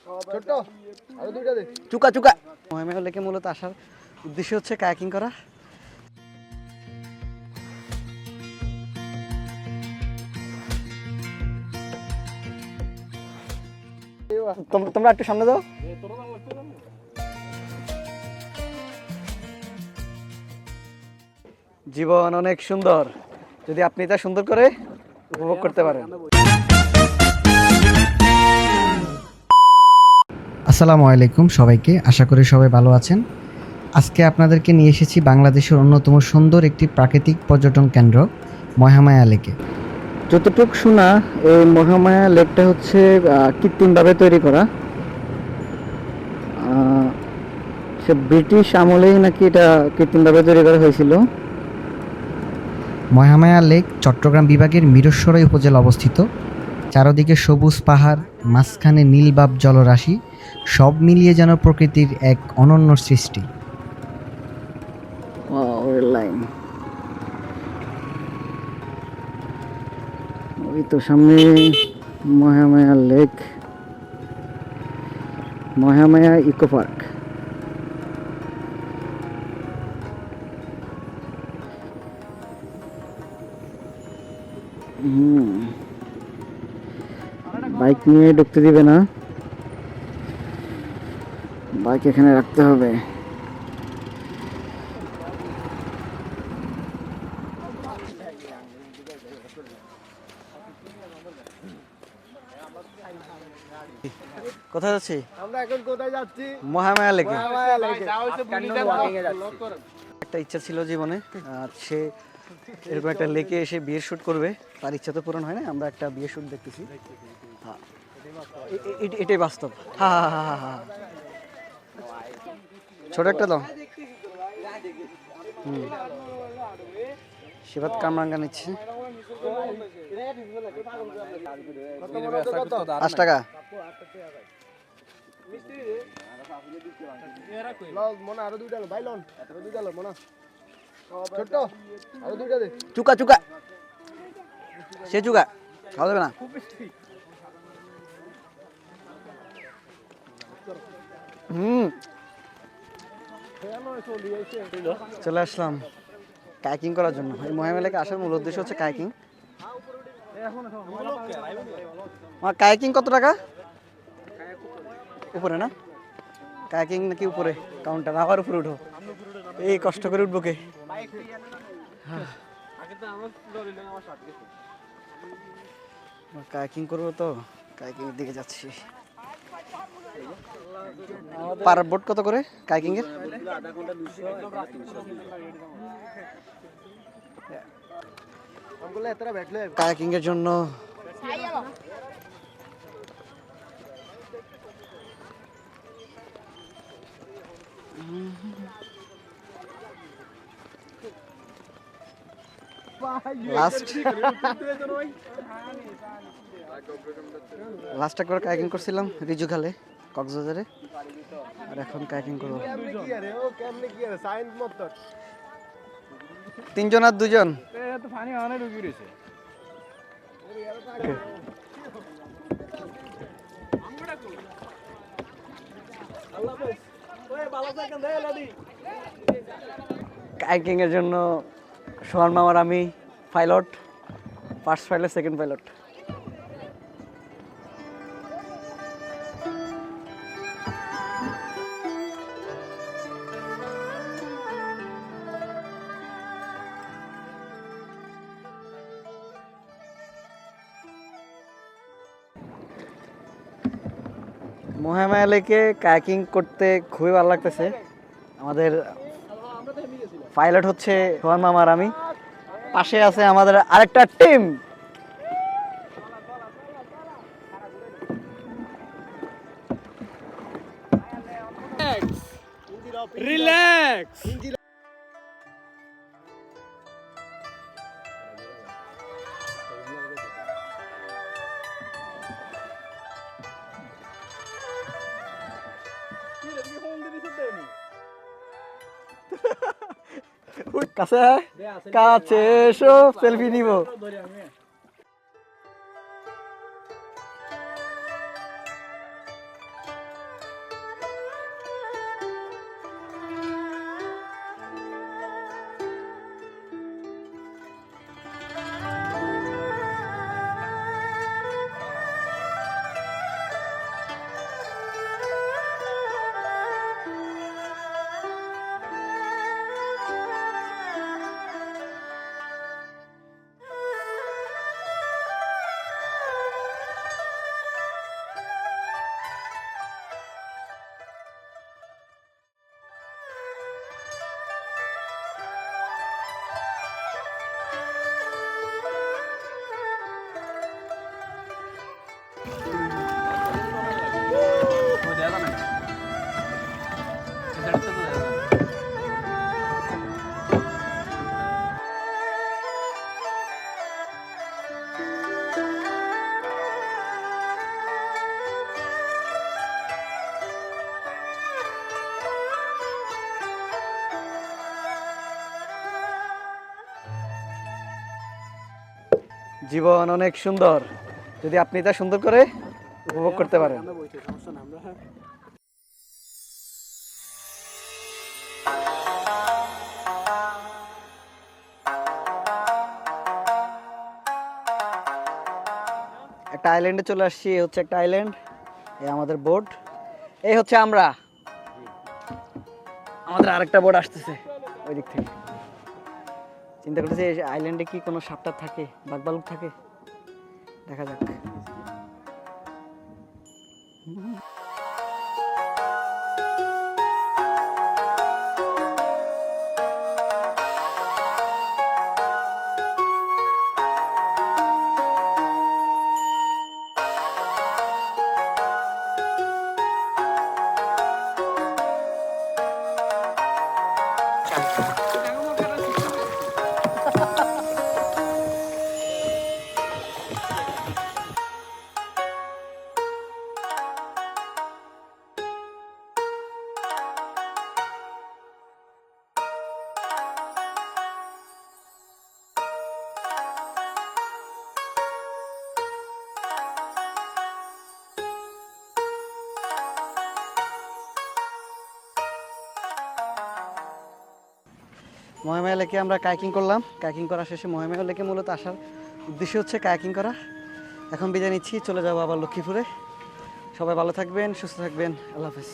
ছোট আরো দুইটা দে। চুকা চুকা। মহামায়া লেকে মূলত আসার উদ্দেশ্য হচ্ছে কায়াকিং করা। তোমরা একটু সামনে যাও। জীবন অনেক সুন্দর যদি আপনি তা সুন্দর করে উপভোগ করতে পারেন। আসসালামু আলাইকুম সবাইকে, আশা করি সবাই ভালো আছেন। আজকে আপনাদেরকে নিয়ে এসেছি বাংলাদেশের অন্যতম সুন্দর একটি প্রাকৃতিক পর্যটন কেন্দ্র মহামায়া লেকে। যতটুক শোনা এই মহামায়া লেকটা হচ্ছে কৃত্রিমভাবে তৈরি করা। সে ব্রিটিশ আমলেই নাকি এটা কৃত্রিমভাবে তৈরি করা হয়েছিল। মহামায়া লেক চট্টগ্রাম বিভাগের মিরসরাই উপজেলা অবস্থিত। চারদিকে সবুজ পাহাড়, মাঝখানে নীলবাব জলরাশি, সব মিলিয়ে যেন প্রকৃতির এক অনন্য সৃষ্টি। লাইন ওই তো সামনে Mahamaya lake, Mahamaya eco park. Bike নিয়ে ঢুকতে দিবে না, বাইক এখানে রাখতে হবে। কোথায় যাচ্ছি? আমরা এখন কোথায় যাচ্ছি? মহামায়া লেকে। মহামায়া লেকে। একটা ইচ্ছা ছিল জীবনে, সে এরকম একটা লেকে এসে বিয়ের শুট করবে। তার ইচ্ছা তো পূরণ হয় না, আমরা একটা বিয়ের শুট দেখতেছি। হ্যাঁ, এটাই বাস্তব। হা হা হা হা হা। ছোট একটা দাও। শিবাত কামরাঙ্গা নিচ্ছে 8 টাকা। মনে আরো দুইটা লো, ভাই লন আরো দুইটা লো মনে। ছোট আরো দুইটা দে। চুকা চুকা, সে চুকা খাওয়া যাবে না। চলে আসলাম কায়াকিং করার জন্য। এই মহামায়া লেকে আসার মূল উদ্দেশ্য হচ্ছে কায়াকিং। কায়াকিং কত টাকা? উপরে না? কায়াকিং নাকি উপরে কাউন্টার? আবার উপরে উঠো, এই কষ্ট করে উঠবো কে? কায়াকিং করবো তো, কায়াকিং এর দিকে যাচ্ছি। পার বোট কত করে কায়াকিং এর? কায়াকিং এর জন্য লাস্ট একবার কায়াকিং করছিলাম রিজু খালে কক্সবাজারে, আর এখন কায়াকিং করবো। 3 জন আর 2 জন। কায়াকিং এর জন্য সোহান মামার আমি pilot, first pilot, second pilot. Mahamaya লেকে কায়াকিং করতে খুবই ভালো লাগতেছে। আমাদের পাইলট হচ্ছে সোহান মামার আমি, পাশে আছে আমাদের আরেকটা টিম। রিল্যাক্স। কাছে কাছে এসো, সেলফি নিব। জীবন অনেক সুন্দর যদি আপনি তা সুন্দর করে উপভোগ করতে পারেন। একটা আইল্যান্ডে চলে আসছি, এই হচ্ছে একটা আইল্যান্ড, এই আমাদের বোট, এই হচ্ছে আমরা, আমাদের আরেকটা বোট আসতেছে ওই দিক থেকে। চিন্তা করতেছি এই আইল্যান্ডে কি কোনো সাপটাপ থাকে, বাঘ ভালুক থাকে, দেখা যাক। মহামায়া লেকে আমরা কায়াকিং করলাম। কায়াকিং করা শেষে মহামায়া লেকে মূলত আসার উদ্দেশ্য হচ্ছে কায়াকিং করা। এখন বিদায় নিচ্ছি, চলে যাবো আবার লক্ষ্মীপুরে। সবাই ভালো থাকবেন, সুস্থ থাকবেন, আল্লাহ হাফেজ।